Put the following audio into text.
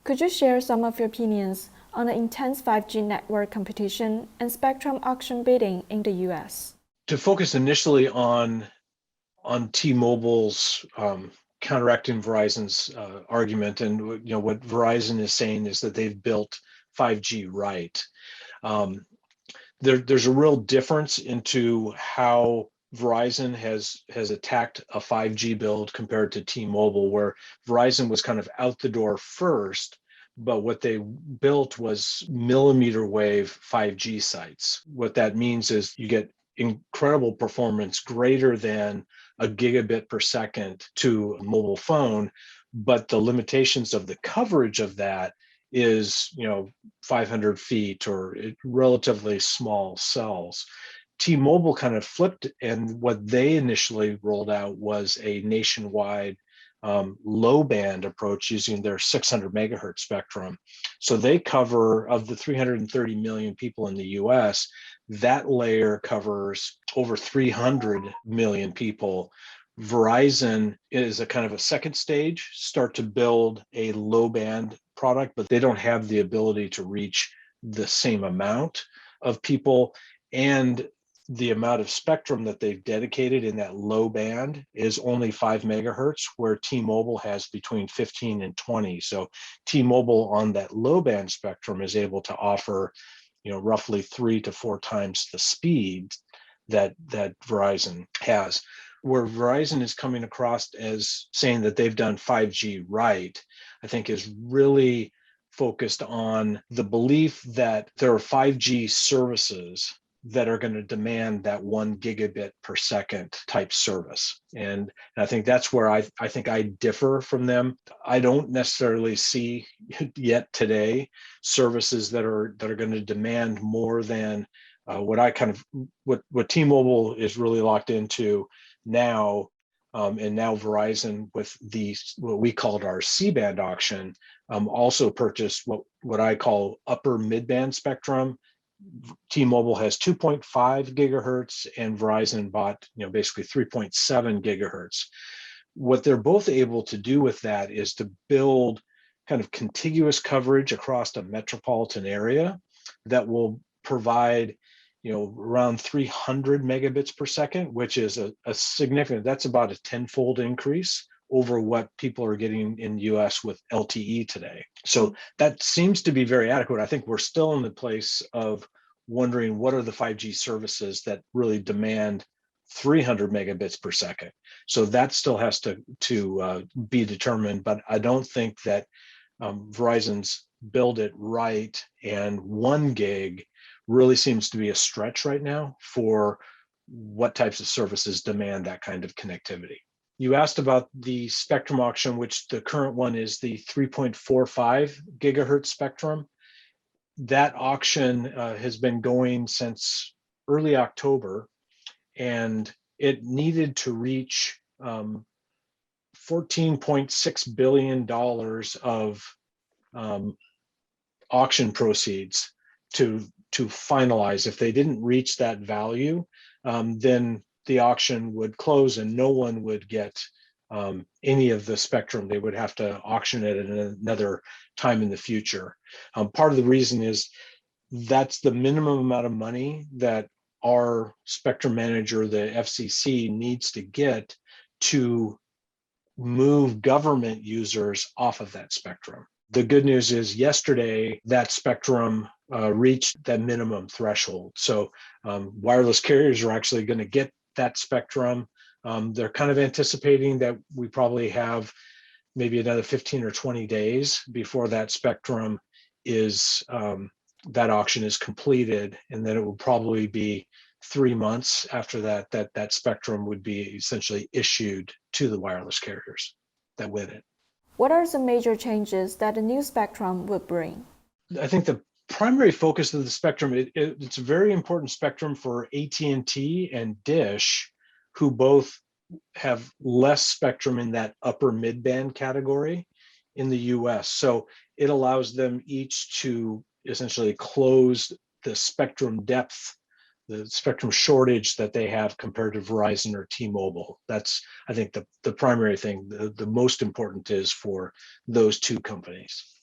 Could you share some of your opinions on the intense 5G network competition and spectrum auction bidding in the US? To focus initially on T-Mobile's counteracting Verizon's argument, and what Verizon is saying is that they've built 5G right. There's a real difference into how Verizon has attacked a 5G build compared to T-Mobile, where Verizon was kind of out the door first, but what they built was millimeter wave 5G sites. What that means is you get incredible performance greater than a gigabit per second to a mobile phone, but the limitations of the coverage of that is 500 feet or relatively small cells. T-Mobile kind of flipped, and what they initially rolled out was a nationwide low band approach using their 600 megahertz spectrum. So they cover, of the 330 million people in the US, that layer covers over 300 million people. Verizon is a kind of a second stage, start to build a low band product, but they don't have the ability to reach the same amount of people. And the amount of spectrum that they've dedicated in that low band is only 5 megahertz, where T-Mobile has between 15 and 20. So T-Mobile on that low band spectrum is able to offer, roughly 3 to 4 times the speed that Verizon has. Where Verizon is coming across as saying that they've done 5G right, I think is really focused on the belief that there are 5G services that are going to demand that 1 gigabit per second type service. And I think that's where I think I differ from them. I don't necessarily see yet today services that are going to demand more than what T-Mobile is really locked into now, and now Verizon with what we called our C-band auction, also purchased what I call upper mid-band spectrum. T-Mobile has 2.5 gigahertz and Verizon bought basically 3.7 gigahertz. What they're both able to do with that is to build kind of contiguous coverage across a metropolitan area that will provide around 300 megabits per second, which is a significant, that's about a tenfold increase over what people are getting in the US with LTE today. So that seems to be very adequate. I think we're still in the place of wondering what are the 5G services that really demand 300 megabits per second. So that still has to be determined, but I don't think that Verizon's build it right and 1 gig really seems to be a stretch right now for what types of services demand that kind of connectivity. You asked about the spectrum auction, which the current one is the 3.45 gigahertz spectrum. That auction has been going since early October, and it needed to reach $14.6 billion of auction proceeds to finalize. If they didn't reach that value, then the auction would close and no one would get any of the spectrum. They would have to auction it at another time in the future. Part of the reason is that's the minimum amount of money that our spectrum manager, the FCC, needs to get to move government users off of that spectrum. The good news is yesterday that spectrum reached that minimum threshold. So wireless carriers are actually going to get that spectrum. They're kind of anticipating that we probably have maybe another 15 or 20 days before that spectrum is, that auction is completed, and then it will probably be 3 months after that spectrum would be essentially issued to the wireless carriers that win it. What are some major changes that the new spectrum would bring? I think the primary focus of the spectrum, it's a very important spectrum for AT&T and Dish, who both have less spectrum in that upper mid-band category in the US. So it allows them each to essentially close the spectrum depth, the spectrum shortage that they have compared to Verizon or T-Mobile. That's, I think, the primary thing. The most important is for those two companies.